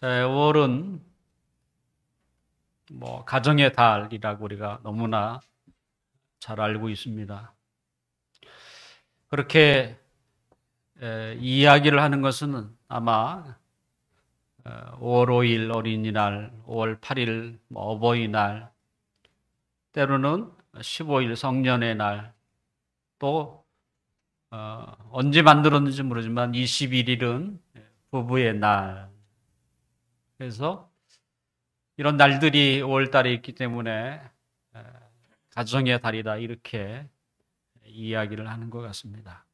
5월은 가정의 달이라고 우리가 너무나 잘 알고 있습니다. 그렇게 이야기를 하는 것은 아마 5월 5일 어린이날, 5월 8일 어버이날, 때로는 15일 성년의 날, 또 언제 만들었는지 모르지만 21일은 부부의 날. 그래서 이런 날들이 5월 달에 있기 때문에 가정의 달이다 이렇게 이야기를 하는 것 같습니다.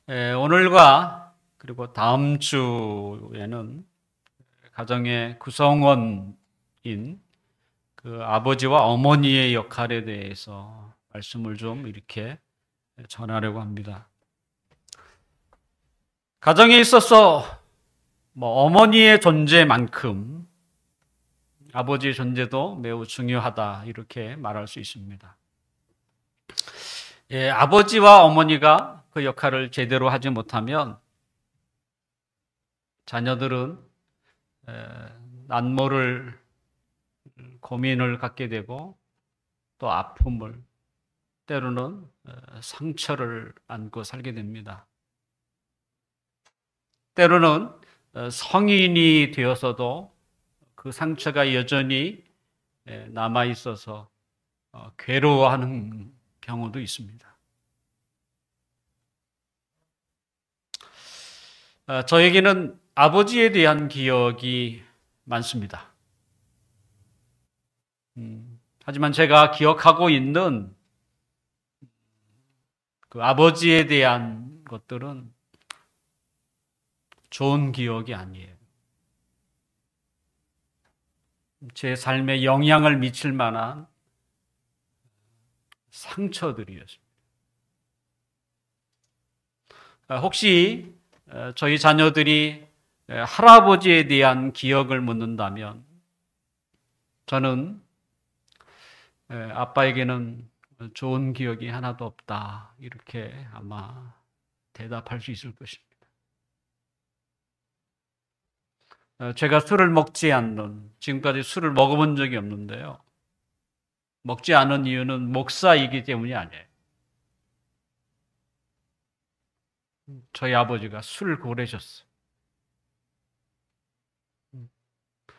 오늘과 그리고 다음 주에는 가정의 구성원인 그 아버지와 어머니의 역할에 대해서 말씀을 좀 이렇게 전하려고 합니다. 가정에 있어서 어머니의 존재만큼 아버지의 존재도 매우 중요하다 이렇게 말할 수 있습니다. 아버지와 어머니가 그 역할을 제대로 하지 못하면 자녀들은 난모를 고민을 갖게 되고 또 아픔을 때로는 상처를 안고 살게 됩니다. 때로는 성인이 되어서도 그 상처가 여전히 남아 있어서 괴로워하는 경우도 있습니다. 저에게는 아버지에 대한 기억이 많습니다. 하지만 제가 기억하고 있는 그 아버지에 대한 것들은 좋은 기억이 아니에요. 제 삶에 영향을 미칠 만한 상처들이었습니다. 혹시 저희 자녀들이 할아버지에 대한 기억을 묻는다면 저는 아빠에게는 좋은 기억이 하나도 없다 이렇게 아마 대답할 수 있을 것입니다. 제가 술을 먹지 않는, 지금까지 술을 먹어본 적이 없는데요. 먹지 않은 이유는 목사이기 때문이 아니에요. 저희 아버지가 술 고래셨어요.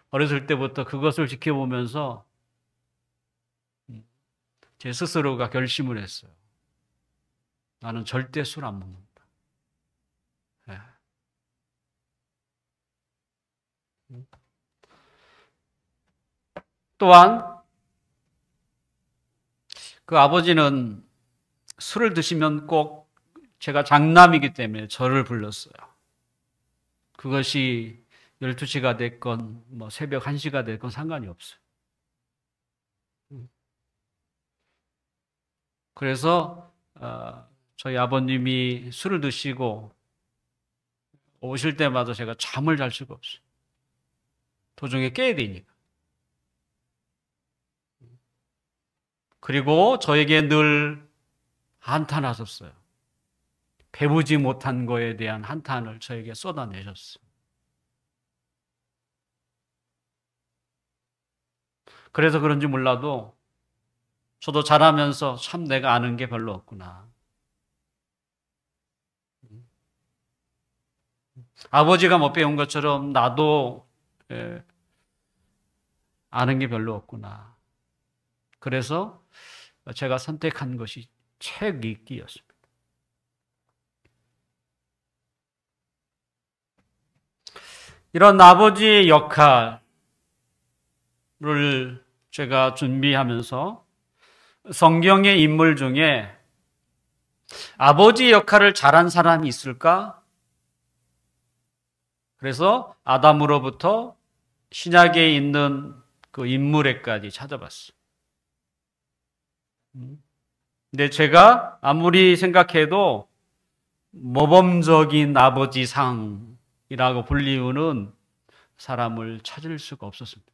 어렸을 때부터 그것을 지켜보면서 제 스스로가 결심을 했어요. 나는 절대 술 안 먹는다. 네. 또한 그 아버지는 술을 드시면 꼭 제가 장남이기 때문에 저를 불렀어요. 그것이 12시가 됐건 새벽 1시가 됐건 상관이 없어요. 그래서 저희 아버님이 술을 드시고 오실 때마다 제가 잠을 잘 수가 없어요. 도중에 깨야 되니까. 그리고 저에게 늘 한탄하셨어요. 배우지 못한 거에 대한 한탄을 저에게 쏟아내셨어요. 그래서 그런지 몰라도 저도 자라면서 참 내가 아는 게 별로 없구나. 아버지가 못 배운 것처럼 나도 아는 게 별로 없구나. 그래서 제가 선택한 것이 책 읽기였습니다. 이런 아버지의 역할을 제가 준비하면서 성경의 인물 중에 아버지 역할을 잘한 사람이 있을까? 그래서 아담으로부터 신약에 있는 그 인물에까지 찾아봤어요. 근데 제가 아무리 생각해도 모범적인 아버지 상이라고 불리우는 사람을 찾을 수가 없었습니다.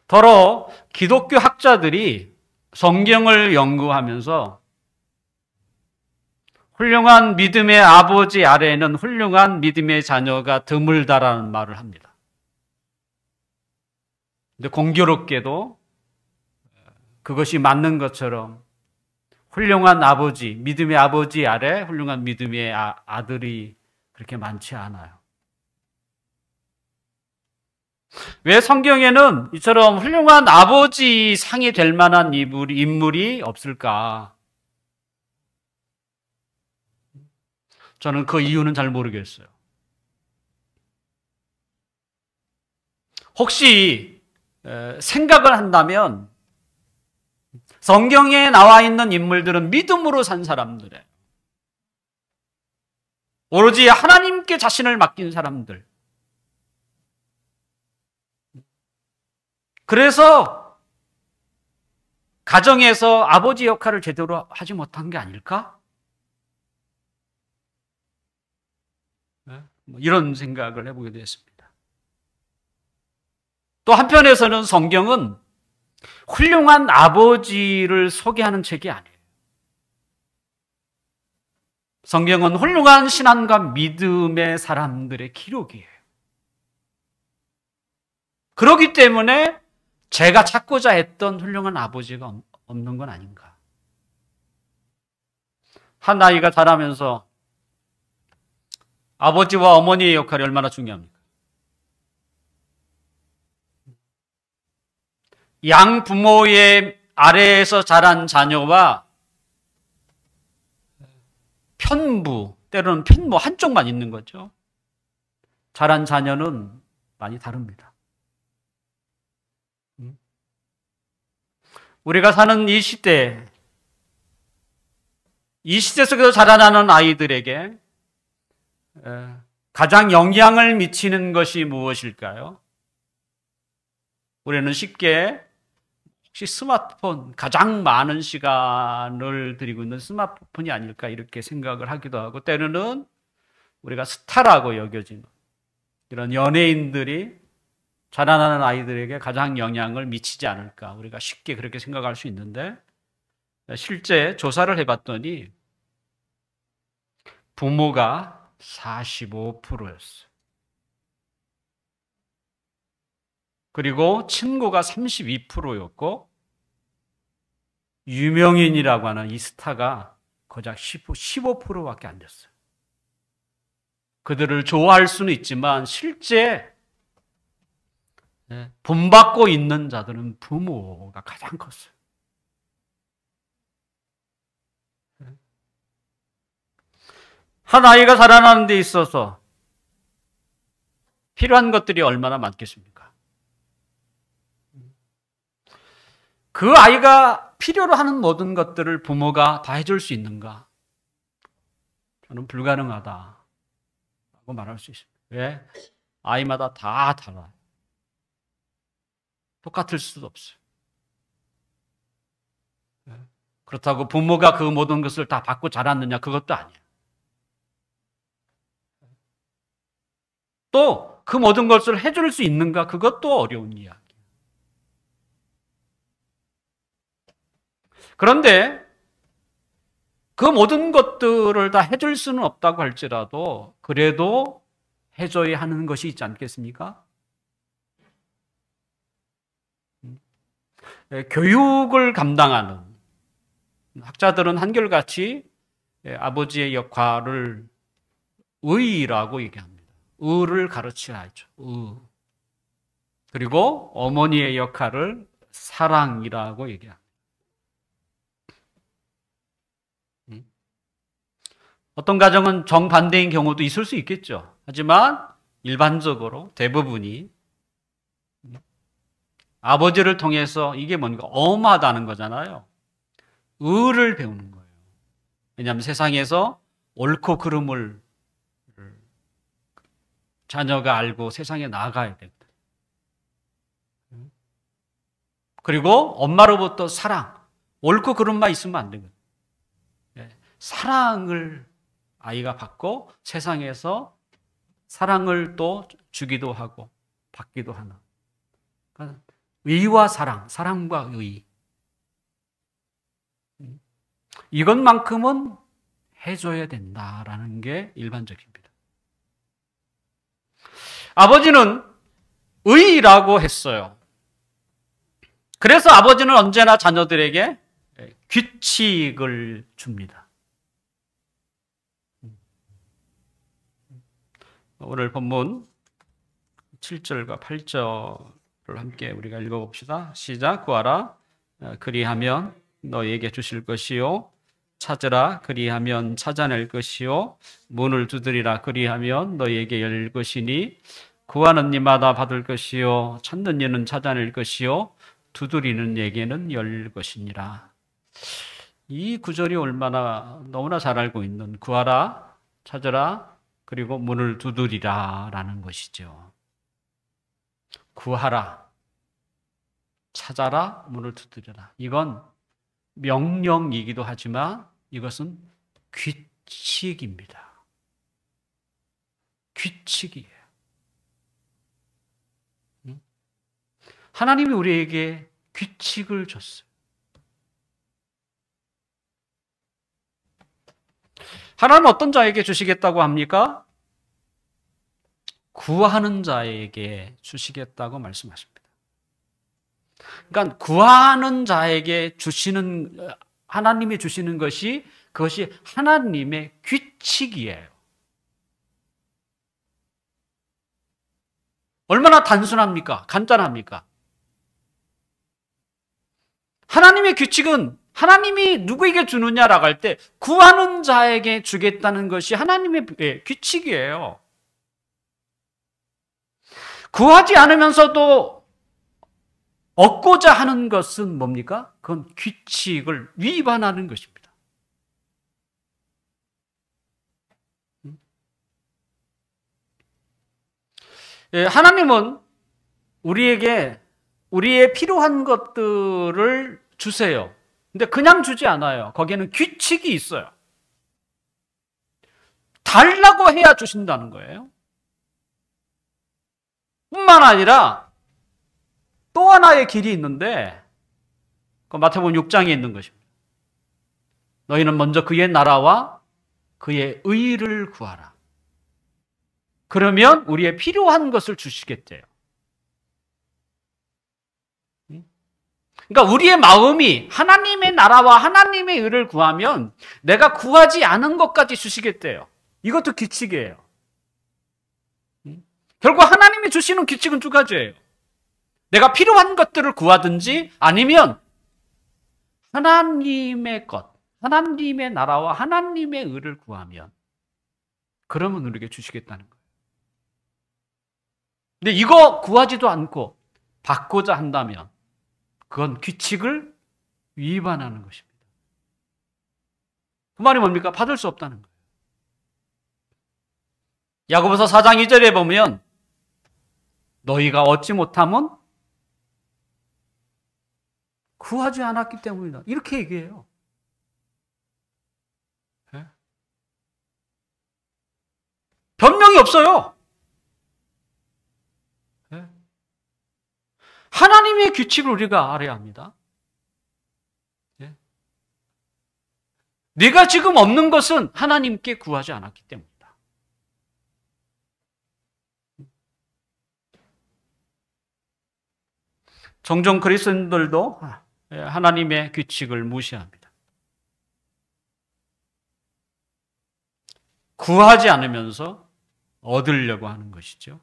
더러 기독교 학자들이 성경을 연구하면서 훌륭한 믿음의 아버지 아래에는 훌륭한 믿음의 자녀가 드물다라는 말을 합니다. 근데 공교롭게도 그것이 맞는 것처럼 훌륭한 아버지, 믿음의 아버지 아래 훌륭한 믿음의 아들이 그렇게 많지 않아요. 왜 성경에는 이처럼 훌륭한 아버지 상이 될 만한 인물이 없을까? 저는 그 이유는 잘 모르겠어요. 혹시 생각을 한다면 성경에 나와 있는 인물들은 믿음으로 산 사람들이에요. 오로지 하나님께 자신을 맡긴 사람들. 그래서 가정에서 아버지 역할을 제대로 하지 못한 게 아닐까? 이런 생각을 해보게 됐습니다. 또 한편에서는 성경은 훌륭한 아버지를 소개하는 책이 아니에요. 성경은 훌륭한 신앙과 믿음의 사람들의 기록이에요. 그렇기 때문에 제가 찾고자 했던 훌륭한 아버지가 없는 건 아닌가. 한 아이가 자라면서 아버지와 어머니의 역할이 얼마나 중요합니까? 양 부모의 아래에서 자란 자녀와 편부, 때로는 편모 한쪽만 있는 거죠. 자란 자녀는 많이 다릅니다. 우리가 사는 이 시대 속에서 자라나는 아이들에게 가장 영향을 미치는 것이 무엇일까요? 우리는 쉽게 혹시 스마트폰, 가장 많은 시간을 들이고 있는 스마트폰이 아닐까 이렇게 생각을 하기도 하고, 때로는 우리가 스타라고 여겨지는 이런 연예인들이 자라나는 아이들에게 가장 영향을 미치지 않을까, 우리가 쉽게 그렇게 생각할 수 있는데, 실제 조사를 해봤더니 부모가 45%였어요. 그리고 친구가 32%였고 유명인이라고 하는 이 스타가 고작 15%밖에 안 됐어요. 그들을 좋아할 수는 있지만 실제 본받고 있는 자들은 부모가 가장 컸어요. 한 아이가 자라나는 데 있어서 필요한 것들이 얼마나 많겠습니까? 그 아이가 필요로 하는 모든 것들을 부모가 다 해줄 수 있는가? 저는 불가능하다고 말할 수 있습니다. 왜? 아이마다 다 달라요. 똑같을 수도 없어요. 그렇다고 부모가 그 모든 것을 다 받고 자랐느냐? 그것도 아니에요. 또 그 모든 것을 해줄 수 있는가? 그것도 어려운 이야기. 그런데 그 모든 것들을 다 해줄 수는 없다고 할지라도 그래도 해줘야 하는 것이 있지 않겠습니까? 교육을 감당하는 학자들은 한결같이 아버지의 역할을 의라고 얘기합니다. 의를 가르쳐야죠. 의. 그리고 어머니의 역할을 사랑이라고 얘기합니다. 어떤 가정은 정반대인 경우도 있을 수 있겠죠. 하지만 일반적으로 대부분이 아버지를 통해서 이게 뭔가 엄하다는 거잖아요. 의를 배우는 거예요. 왜냐하면 세상에서 옳고 그름을 자녀가 알고 세상에 나가야 되거든. 그리고 엄마로부터 사랑, 옳고 그름만 있으면 안 되거든. 사랑을 아이가 받고 세상에서 사랑을 또 주기도 하고 받기도 하는. 그러니까 의와 사랑, 사랑과 의. 이것만큼은 해줘야 된다라는 게 일반적입니다. 아버지는 의라고 했어요. 그래서 아버지는 언제나 자녀들에게 규칙을 줍니다. 오늘 본문 7절과 8절을 함께 우리가 읽어봅시다. 시작. 구하라 그리하면 너희에게 주실 것이요 찾으라 그리하면 찾아낼 것이요 문을 두드리라 그리하면 너희에게 열릴 것이니 구하는 이마다 받을 것이요 찾는 이는 찾아낼 것이요 두드리는 이에게는 열릴 것이니라. 이 구절이 얼마나 너무나 잘 알고 있는 구하라 찾으라 그리고 문을 두드리라 라는 것이죠. 구하라 찾아라 문을 두드려라. 이건 명령이기도 하지만 이것은 규칙입니다. 규칙이에요. 하나님이 우리에게 규칙을 줬어요. 하나님은 어떤 자에게 주시겠다고 합니까? 구하는 자에게 주시겠다고 말씀하십니다. 그러니까 구하는 자에게 주시는, 하나님이 주시는 것이 그것이 하나님의 규칙이에요. 얼마나 단순합니까? 간단합니까? 하나님의 규칙은 하나님이 누구에게 주느냐라고 할 때 구하는 자에게 주겠다는 것이 하나님의 규칙이에요. 구하지 않으면서도 얻고자 하는 것은 뭡니까? 그건 규칙을 위반하는 것입니다. 하나님은 우리에게 우리의 필요한 것들을 주세요. 근데 그냥 주지 않아요. 거기에는 규칙이 있어요. 달라고 해야 주신다는 거예요. 뿐만 아니라 또 하나의 길이 있는데 그 마태복음 6장에 있는 것입니다. 너희는 먼저 그의 나라와 그의 의를 구하라. 그러면 우리의 필요한 것을 주시겠대요. 그러니까 우리의 마음이 하나님의 나라와 하나님의 의를 구하면 내가 구하지 않은 것까지 주시겠대요. 이것도 규칙이에요. 결국 하나님이 주시는 규칙은 두 가지예요. 내가 필요한 것들을 구하든지 아니면 하나님의 것, 하나님의 나라와 하나님의 의를 구하면 그러면 우리에게 주시겠다는 거예요. 근데 이거 구하지도 않고 받고자 한다면 그건 규칙을 위반하는 것입니다. 그 말이 뭡니까? 받을 수 없다는 거예요. 야고보서 4장 2절에 보면 너희가 얻지 못함은 구하지 않았기 때문이다. 이렇게 얘기해요. 네? 변명이 없어요. 네? 하나님의 규칙을 우리가 알아야 합니다. 네? 네가 지금 없는 것은 하나님께 구하지 않았기 때문이다. 종종 그리스도인들도 하나님의 규칙을 무시합니다. 구하지 않으면서 얻으려고 하는 것이죠.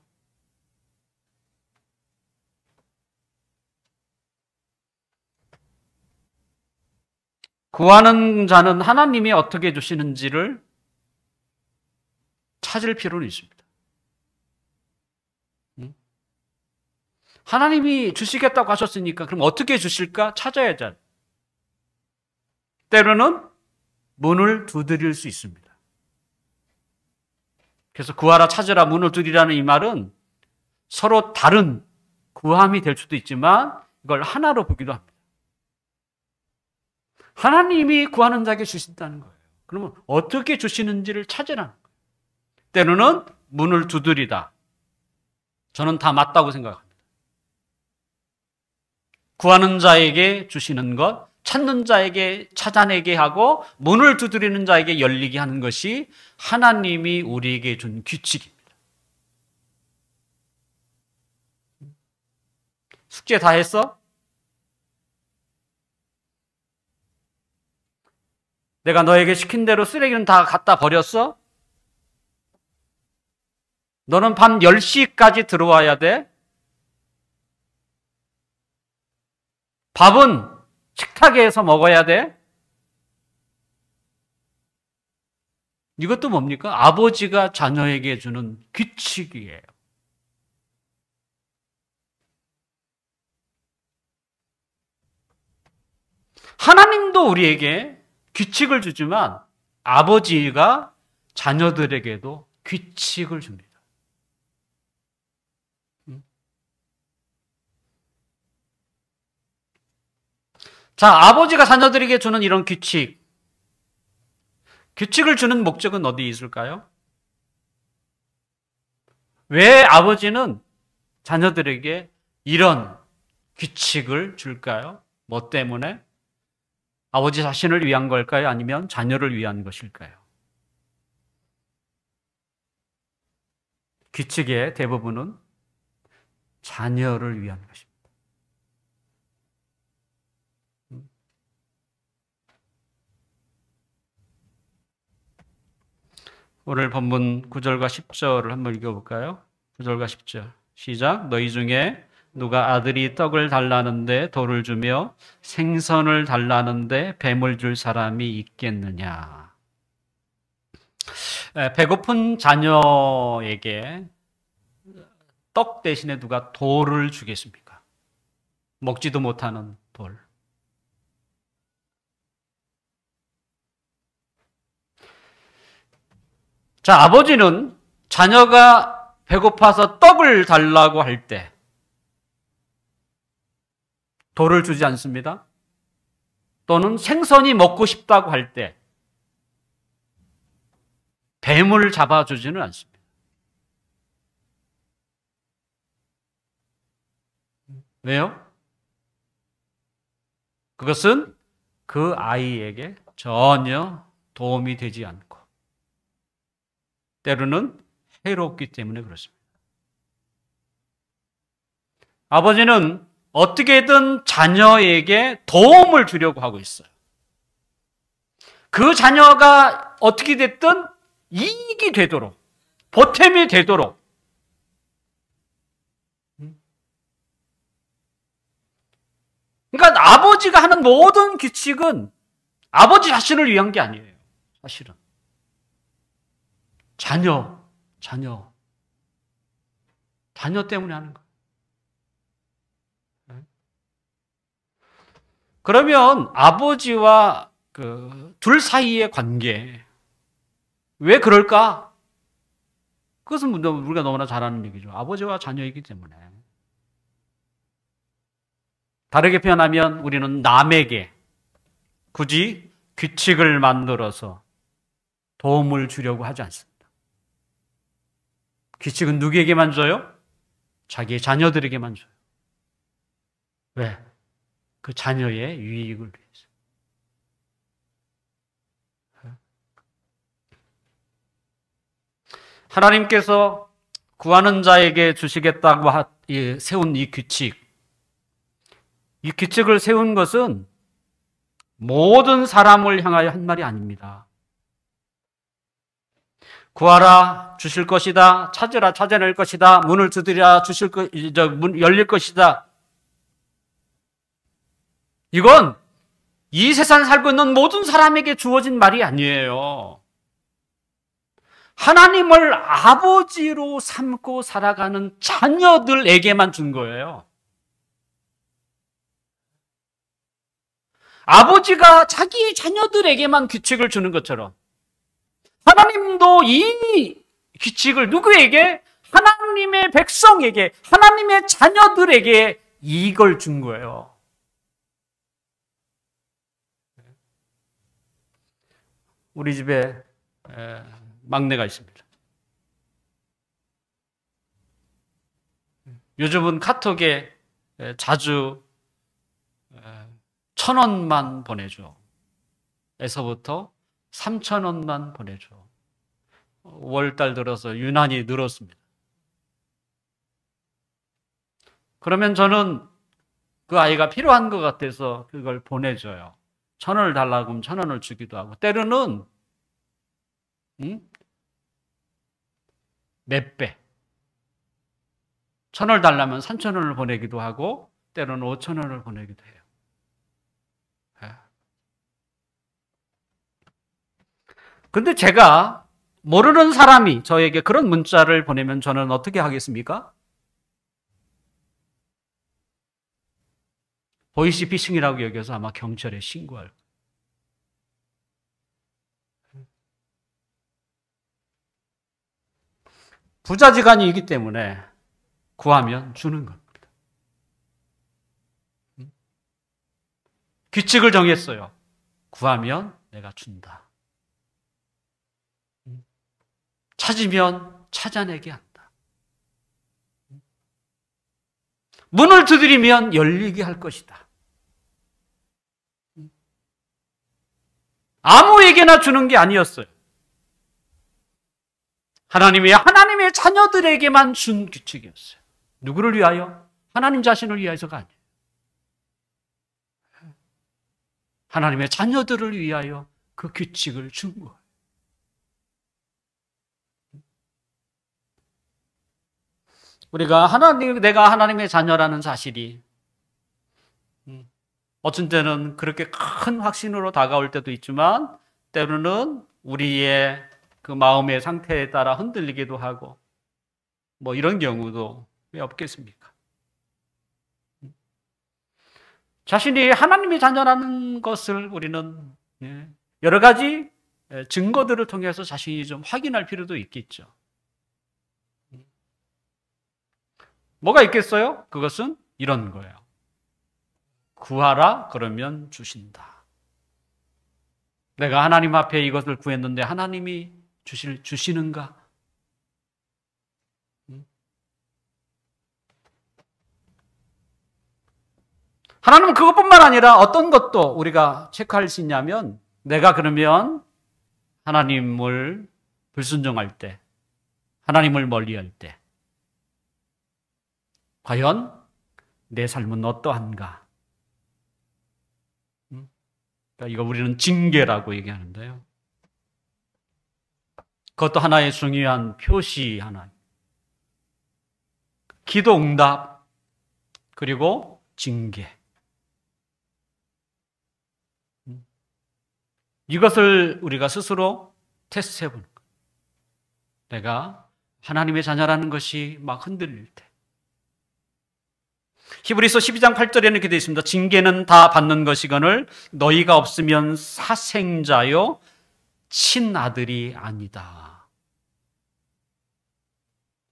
구하는 자는 하나님이 어떻게 주시는지를 찾을 필요는 있습니다. 하나님이 주시겠다고 하셨으니까 그럼 어떻게 주실까 찾아야죠. 때로는 문을 두드릴 수 있습니다. 그래서 구하라 찾으라 문을 두드리라는 이 말은 서로 다른 구함이 될 수도 있지만 이걸 하나로 보기도 합니다. 하나님이 구하는 자에게 주신다는 거예요. 그러면 어떻게 주시는지를 찾으라는 거예요. 때로는 문을 두드리다. 저는 다 맞다고 생각합니다. 구하는 자에게 주시는 것, 찾는 자에게 찾아내게 하고 문을 두드리는 자에게 열리게 하는 것이 하나님이 우리에게 준 규칙입니다. 숙제 다 했어? 내가 너에게 시킨 대로 쓰레기는 다 갖다 버렸어? 너는 밤 10시까지 들어와야 돼? 밥은 식탁에서 먹어야 돼? 이것도 뭡니까? 아버지가 자녀에게 주는 규칙이에요. 하나님도 우리에게 규칙을 주지만 아버지가 자녀들에게도 규칙을 줍니다. 자, 아버지가 자녀들에게 주는 이런 규칙을 주는 목적은 어디 있을까요? 왜 아버지는 자녀들에게 이런 규칙을 줄까요? 뭐 때문에? 아버지 자신을 위한 걸까요? 아니면 자녀를 위한 것일까요? 규칙의 대부분은 자녀를 위한 것입니다. 오늘 본문 9절과 10절을 한번 읽어볼까요? 9절과 10절 시작. 너희 중에 누가 아들이 떡을 달라는데 돌을 주며 생선을 달라는데 뱀을 줄 사람이 있겠느냐. 배고픈 자녀에게 떡 대신에 누가 돌을 주겠습니까? 먹지도 못하는 돌. 자, 아버지는 자녀가 배고파서 떡을 달라고 할 때 돌을 주지 않습니다. 또는 생선이 먹고 싶다고 할 때 뱀을 잡아주지는 않습니다. 왜요? 그것은 그 아이에게 전혀 도움이 되지 않고 때로는 해롭기 때문에 그렇습니다. 아버지는 어떻게든 자녀에게 도움을 주려고 하고 있어요. 그 자녀가 어떻게 됐든 이익이 되도록, 보탬이 되도록. 그러니까 아버지가 하는 모든 규칙은 아버지 자신을 위한 게 아니에요. 사실은. 자녀 때문에 하는 거예요. 그러면 아버지와 그 둘 사이의 관계 왜 그럴까? 그것은 우리가 너무나 잘 아는 얘기죠. 아버지와 자녀이기 때문에. 다르게 표현하면 우리는 남에게 굳이 규칙을 만들어서 도움을 주려고 하지 않습니다. 규칙은 누구에게만 줘요? 자기의 자녀들에게만 줘요. 왜? 그 자녀의 유익을 위해서. 하나님께서 구하는 자에게 주시겠다고 세운 이 규칙을 세운 것은 모든 사람을 향하여 한 말이 아닙니다. 구하라 주실 것이다. 찾으라 찾아낼 것이다. 문을 두드리라 문 열릴 것이다. 이건 이 세상에 살고 있는 모든 사람에게 주어진 말이 아니에요. 하나님을 아버지로 삼고 살아가는 자녀들에게만 준 거예요. 아버지가 자기 자녀들에게만 규칙을 주는 것처럼 하나님도 이 규칙을 누구에게? 하나님의 백성에게, 하나님의 자녀들에게 이걸 준 거예요. 우리 집에 막내가 있습니다. 요즘은 카톡에 자주 1,000원만 보내줘. 에서부터 3,000원만 보내줘. 월달 들어서 유난히 늘었습니다. 그러면 저는 그 아이가 필요한 것 같아서 그걸 보내줘요. 1,000원을 달라고 하면 1,000원을 주기도 하고, 때로는 몇 배. 1,000원을 달라면 3,000원을 보내기도 하고, 때로는 5,000원을 보내기도 해요. 근데 제가 모르는 사람이 저에게 그런 문자를 보내면 저는 어떻게 하겠습니까? 보이스피싱이라고 여겨서 아마 경찰에 신고할 거예요. 부자지간이기 때문에 구하면 주는 겁니다. 규칙을 정했어요. 구하면 내가 준다. 찾으면 찾아내게 한다. 문을 두드리면 열리게 할 것이다. 아무에게나 주는 게 아니었어요. 하나님의 자녀들에게만 준 규칙이었어요. 누구를 위하여? 하나님 자신을 위해서가 아니에요. 하나님의 자녀들을 위하여 그 규칙을 준 거예요. 내가 하나님의 자녀라는 사실이 어떤 때는 그렇게 큰 확신으로 다가올 때도 있지만, 때로는 우리의 그 마음의 상태에 따라 흔들리기도 하고, 뭐 이런 경우도 왜 없겠습니까? 자신이 하나님의 자녀라는 것을 우리는 여러 가지 증거들을 통해서 자신이 좀 확인할 필요도 있겠죠. 뭐가 있겠어요? 그것은 이런 거예요. 구하라 그러면 주신다. 내가 하나님 앞에 이것을 구했는데 하나님이 주시는가? 하나님은 그것뿐만 아니라 어떤 것도 우리가 체크할 수 있냐면, 내가 그러면 하나님을 불순종할 때, 하나님을 멀리할 때 과연 내 삶은 어떠한가? 그러니까 이거 우리는 징계라고 얘기하는데요. 그것도 하나의 중요한 표시 하나. 기도 응답, 그리고 징계. 이것을 우리가 스스로 테스트해 보는 거예요. 내가 하나님의 자녀라는 것이 막 흔들릴 때. 히브리서 12장 8절에는 이렇게 되어 있습니다. 징계는 다 받는 것이거늘 너희가 없으면 사생자요 친아들이 아니다.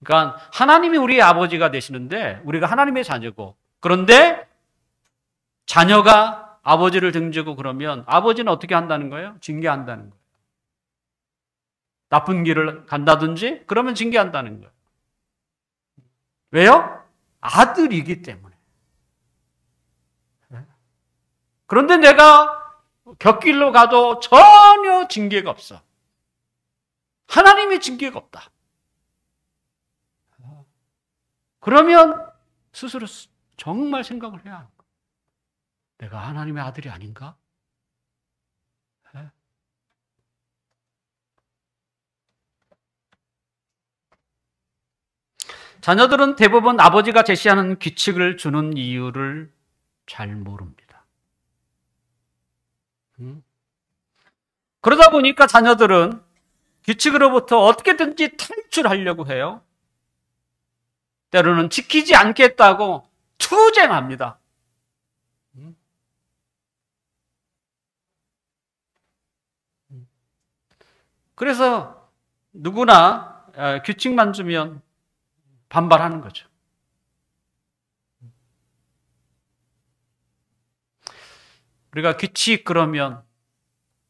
그러니까 하나님이 우리의 아버지가 되시는데 우리가 하나님의 자녀고, 그런데 자녀가 아버지를 등지고 그러면 아버지는 어떻게 한다는 거예요? 징계한다는 거예요. 나쁜 길을 간다든지 그러면 징계한다는 거예요. 왜요? 아들이기 때문에. 그런데 내가 곁길로 가도 전혀 징계가 없어. 하나님의 징계가 없다. 그러면 스스로 정말 생각을 해야 하는 거예요. 내가 하나님의 아들이 아닌가? 자녀들은 대부분 아버지가 제시하는 규칙을 주는 이유를 잘 모릅니다. 그러다 보니까 자녀들은 규칙으로부터 어떻게든지 탈출하려고 해요. 때로는 지키지 않겠다고 투쟁합니다. 그래서 누구나 규칙만 주면 반발하는 거죠. 우리가 규칙 그러면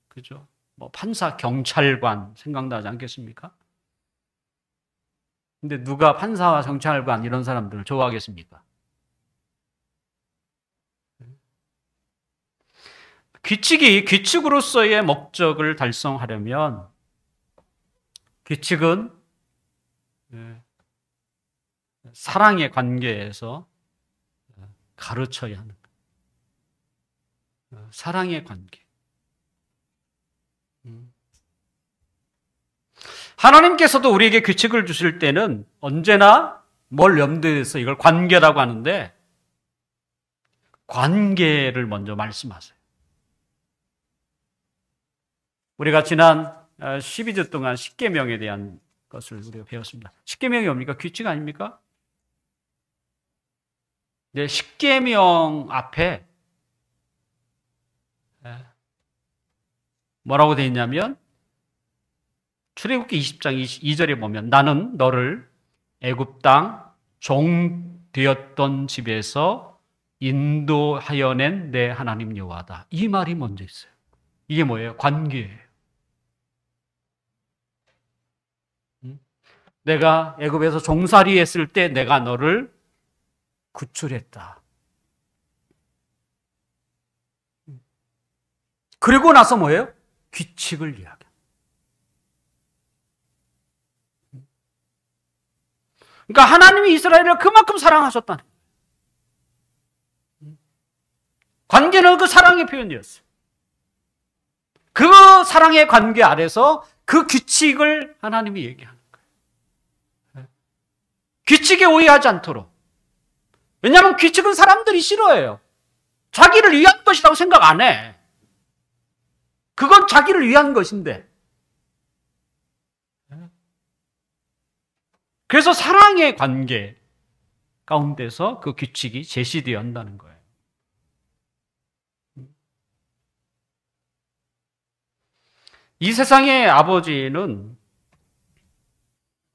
그죠? 뭐 판사, 경찰관 생각나지 않겠습니까? 근데 누가 판사와 경찰관 이런 사람들을 좋아하겠습니까? 규칙으로서의 목적을 달성하려면 규칙은 사랑의 관계에서 가르쳐야 하는 거예요. 사랑의 관계. 하나님께서도 우리에게 규칙을 주실 때는 언제나 뭘 염두에 서 이걸 관계라고 하는데 관계를 먼저 말씀하세요. 우리가 지난 12주 동안 십계명에 대한 것을 우리가 배웠습니다. 십계명이 뭡니까? 규칙 아닙니까? 네, 십계명 앞에 뭐라고 되어 있냐면 출애굽기 20장 22절에 보면 나는 너를 애굽 땅 종 되었던 집에서 인도하여 낸 내 하나님 여호와다. 이 말이 먼저 있어요. 이게 뭐예요? 관계예요. 내가 애굽에서 종살이 했을 때 내가 너를 구출했다. 그리고 나서 뭐예요? 규칙을 이야기합니다. 그러니까 하나님이 이스라엘을 그만큼 사랑하셨다는 거예요. 관계는 그 사랑의 표현이었어요. 그 사랑의 관계 아래서 그 규칙을 하나님이 얘기하는 거예요. 규칙에 오해하지 않도록. 왜냐하면 규칙은 사람들이 싫어해요. 자기를 위한 것이라고 생각 안 해. 그건 자기를 위한 것인데. 그래서 사랑의 관계 가운데서 그 규칙이 제시되어야 한다는 거예요. 이 세상의 아버지는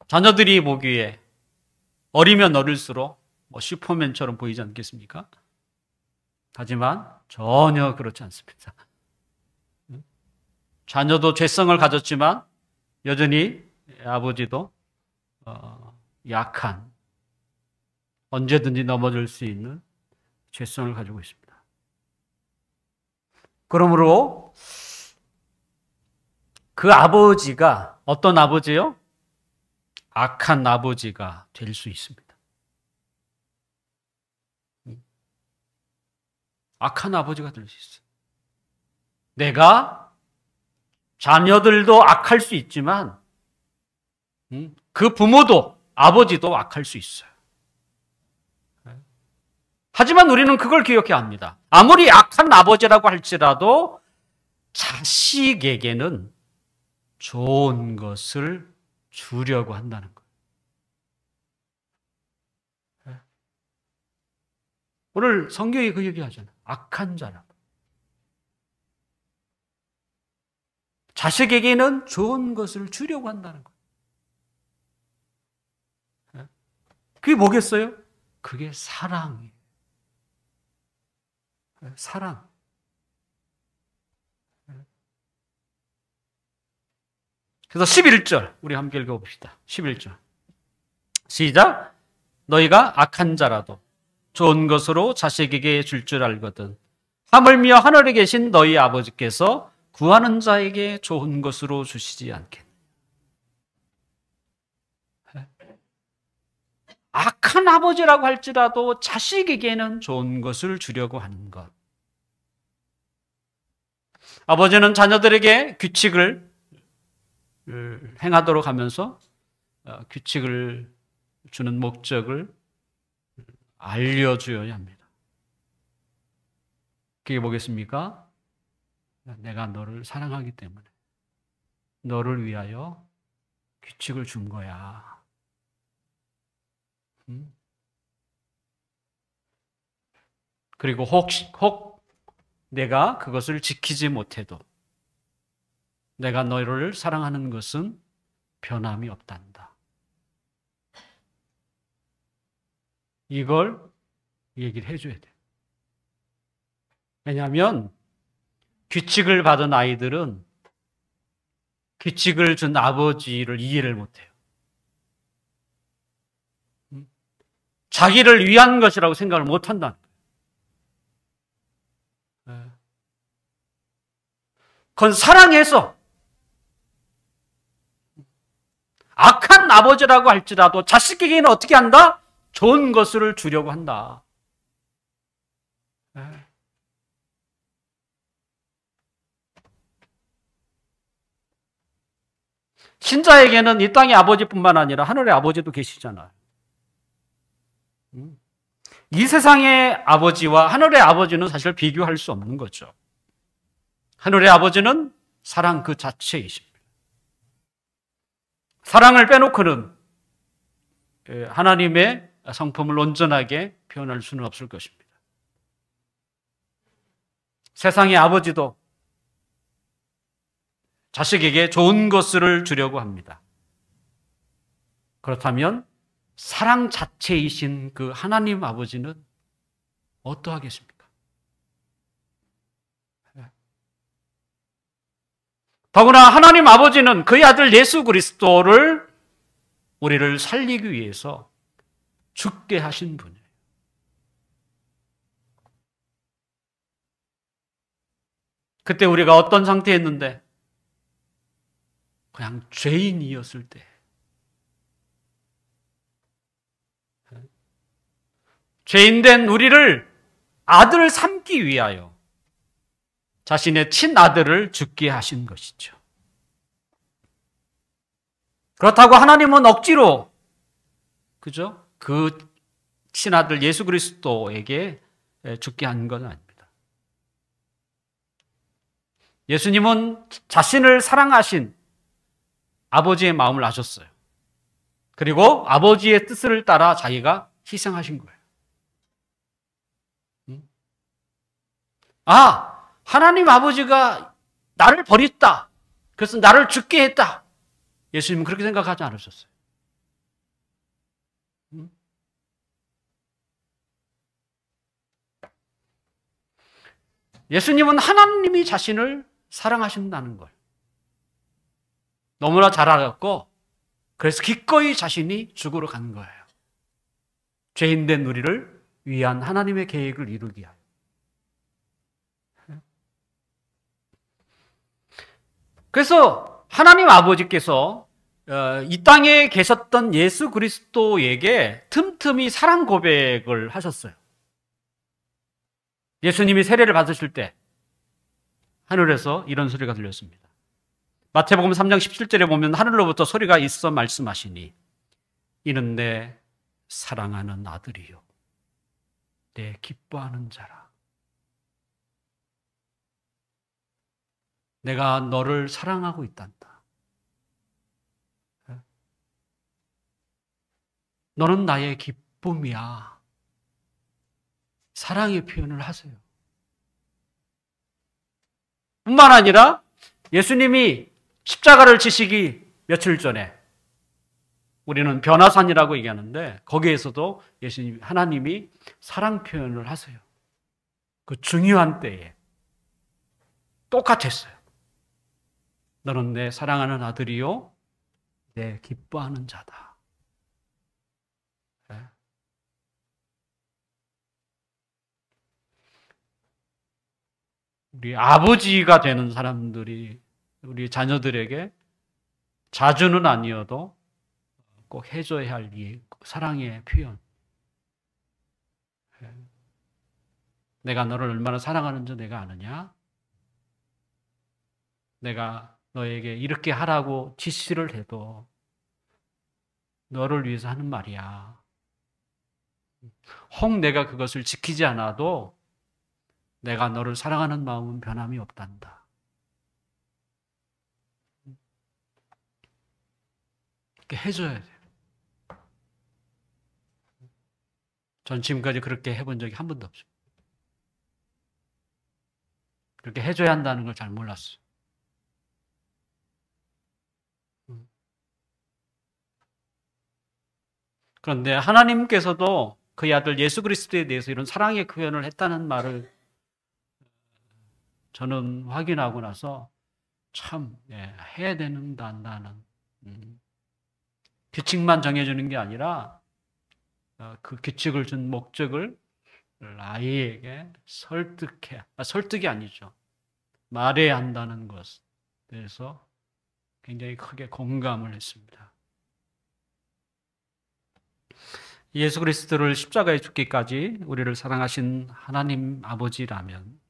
자녀들이 보기에 어리면 어릴수록 슈퍼맨처럼 보이지 않겠습니까? 하지만 전혀 그렇지 않습니다. 자녀도 죄성을 가졌지만 여전히 아버지도 약한, 언제든지 넘어질 수 있는 죄성을 가지고 있습니다. 그러므로 그 아버지가 어떤 아버지요? 악한 아버지가 될 수 있습니다. 악한 아버지가 될 수 있어요. 내가 자녀들도 악할 수 있지만 그 부모도 아버지도 악할 수 있어요. 하지만 우리는 그걸 기억해야 합니다. 아무리 악한 아버지라고 할지라도 자식에게는 좋은 것을 주려고 한다는 거예요. 오늘 성경이 그 얘기하잖아요. 악한 자라고. 자식에게는 좋은 것을 주려고 한다는 거예요. 그게 뭐겠어요? 그게 사랑이에요. 사랑. 그래서 11절 우리 함께 읽어봅시다. 11절 시작. 너희가 악한 자라도 좋은 것으로 자식에게 줄 줄 알거든 하물며 하늘에 계신 너희 아버지께서 구하는 자에게 좋은 것으로 주시지 않겠느냐. 악한 아버지라고 할지라도 자식에게는 좋은 것을 주려고 하는 것. 아버지는 자녀들에게 규칙을 행하도록 하면서 규칙을 주는 목적을 알려주어야 합니다. 그게 뭐겠습니까? 내가 너를 사랑하기 때문에 너를 위하여 규칙을 준 거야. 그리고 혹 내가 그것을 지키지 못해도 내가 너를 사랑하는 것은 변함이 없단다. 이걸 얘기를 해줘야 돼요. 왜냐하면 규칙을 받은 아이들은 규칙을 준 아버지를 이해를 못해요. 자기를 위한 것이라고 생각을 못한다는 거예요. 그건 사랑해서 악한 아버지라고 할지라도 자식에게는 어떻게 한다? 좋은 것을 주려고 한다. 신자에게는 이 땅의 아버지뿐만 아니라 하늘의 아버지도 계시잖아요. 이 세상의 아버지와 하늘의 아버지는 사실 비교할 수 없는 거죠. 하늘의 아버지는 사랑 그 자체이십니다. 사랑을 빼놓고는 하나님의 성품을 온전하게 표현할 수는 없을 것입니다. 세상의 아버지도 자식에게 좋은 것을 주려고 합니다. 그렇다면 사랑 자체이신 그 하나님 아버지는 어떠하겠습니까? 더구나 하나님 아버지는 그의 아들 예수 그리스도를 우리를 살리기 위해서 죽게 하신 분이에요. 그때 우리가 어떤 상태였는데? 그냥 죄인이었을 때. 죄인된 우리를 아들 삼기 위하여 자신의 친아들을 죽게 하신 것이죠. 그렇다고 하나님은 억지로, 그죠? 그 친아들 예수 그리스도에게 죽게 한 건 아닙니다. 예수님은 자신을 사랑하신 아버지의 마음을 아셨어요. 그리고 아버지의 뜻을 따라 자기가 희생하신 거예요. 하나님 아버지가 나를 버렸다. 그래서 나를 죽게 했다. 예수님은 그렇게 생각하지 않으셨어요. 예수님은 하나님이 자신을 사랑하신다는 걸 너무나 잘 알았고, 그래서 기꺼이 자신이 죽으러 간 거예요. 죄인된 우리를 위한 하나님의 계획을 이루기 위하여. 그래서 하나님 아버지께서 이 땅에 계셨던 예수 그리스도에게 틈틈이 사랑 고백을 하셨어요. 예수님이 세례를 받으실 때 하늘에서 이런 소리가 들렸습니다. 마태복음 3장 17절에 보면 하늘로부터 소리가 있어 말씀하시니 이는 내 사랑하는 아들이요 내 기뻐하는 자라. 내가 너를 사랑하고 있단다. 너는 나의 기쁨이야. 사랑의 표현을 하세요. 뿐만 아니라 예수님이 십자가를 지시기 며칠 전에 우리는 변화산이라고 얘기하는데 거기에서도 예수님, 하나님이 사랑 표현을 하세요. 그 중요한 때에 똑같았어요. 너는 내 사랑하는 아들이요 내 기뻐하는 자다. 우리 아버지가 되는 사람들이 우리 자녀들에게 자주는 아니어도 꼭 해줘야 할 이 사랑의 표현. 내가 너를 얼마나 사랑하는지 내가 아느냐? 내가 너에게 이렇게 하라고 지시를 해도 너를 위해서 하는 말이야. 혹 내가 그것을 지키지 않아도 내가 너를 사랑하는 마음은 변함이 없단다. 이렇게 해줘야 돼요. 전 지금까지 그렇게 해본 적이 한 번도 없어요. 그렇게 해줘야 한다는 걸 잘 몰랐어요. 그런데 하나님께서도 그의 아들 예수 그리스도에 대해서 이런 사랑의 표현을 했다는 말을 저는 확인하고 나서 참 해야 된다는 규칙만 정해주는 게 아니라 그 규칙을 준 목적을 아이에게 설득이 아니죠. 말해야 한다는 것에 대해서 굉장히 크게 공감을 했습니다. 예수 그리스도를 십자가에 죽기까지 우리를 사랑하신 하나님 아버지라면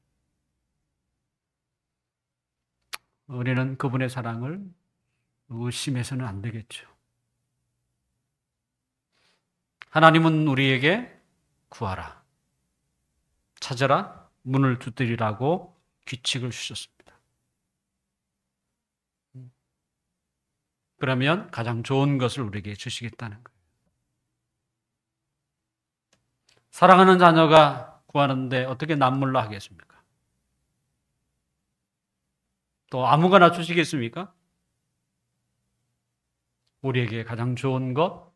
우리는 그분의 사랑을 의심해서는 안 되겠죠. 하나님은 우리에게 구하라, 찾아라, 문을 두드리라고 규칙을 주셨습니다. 그러면 가장 좋은 것을 우리에게 주시겠다는 거예요. 사랑하는 자녀가 구하는데 어떻게 남몰라 하겠습니까? 또 아무거나 주시겠습니까? 우리에게 가장 좋은 것,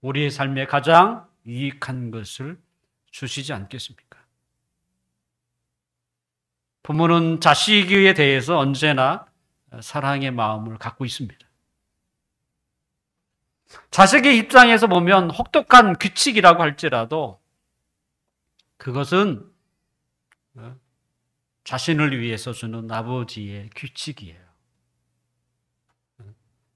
우리의 삶에 가장 유익한 것을 주시지 않겠습니까? 부모는 자식에 대해서 언제나 사랑의 마음을 갖고 있습니다. 자식의 입장에서 보면 혹독한 규칙이라고 할지라도 그것은 자신을 위해서 주는 아버지의 규칙이에요.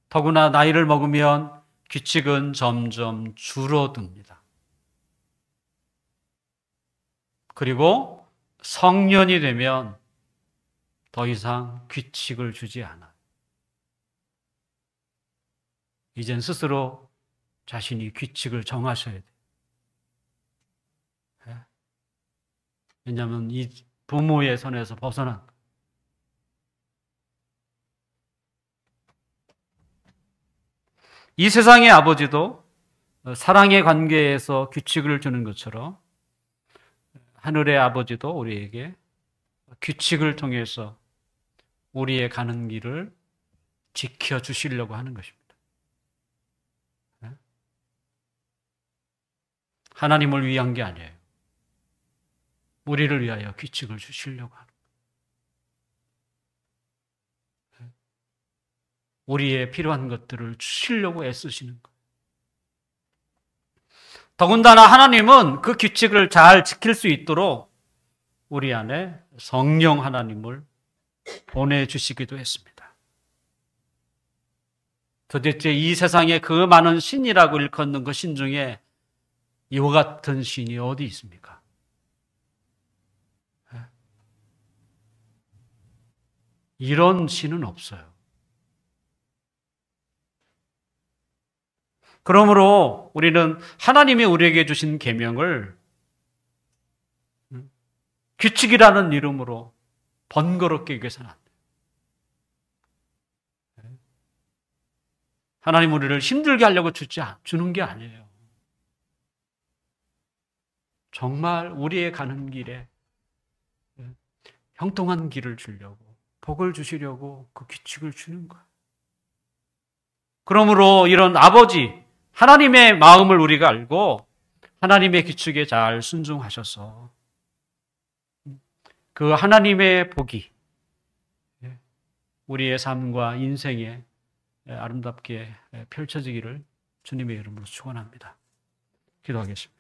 더구나 나이를 먹으면 규칙은 점점 줄어듭니다. 그리고 성년이 되면 더 이상 규칙을 주지 않아요. 이젠 스스로 자신이 규칙을 정하셔야 돼요. 왜냐하면 이 부모의 손에서 벗어난 거예요. 이 세상의 아버지도 사랑의 관계에서 규칙을 주는 것처럼 하늘의 아버지도 우리에게 규칙을 통해서 우리의 가는 길을 지켜주시려고 하는 것입니다. 하나님을 위한 게 아니에요. 우리를 위하여 규칙을 주시려고 하는 거예요. 우리의 필요한 것들을 주시려고 애쓰시는 거예요. 더군다나 하나님은 그 규칙을 잘 지킬 수 있도록 우리 안에 성령 하나님을 보내주시기도 했습니다. 도대체 이 세상에 그 많은 신이라고 일컫는 그 신 중에 이와 같은 신이 어디 있습니까? 이런 신은 없어요. 그러므로 우리는 하나님이 우리에게 주신 계명을 규칙이라는 이름으로 번거롭게 여겨서는 안 돼요. 하나님 우리를 힘들게 하려고 주는 게 아니에요. 정말 우리의 가는 길에 형통한 길을 주려고, 복을 주시려고 그 규칙을 주는 거예요. 그러므로 이런 아버지, 하나님의 마음을 우리가 알고 하나님의 규칙에 잘 순종하셔서 그 하나님의 복이 우리의 삶과 인생에 아름답게 펼쳐지기를 주님의 이름으로 축원합니다. 기도하겠습니다.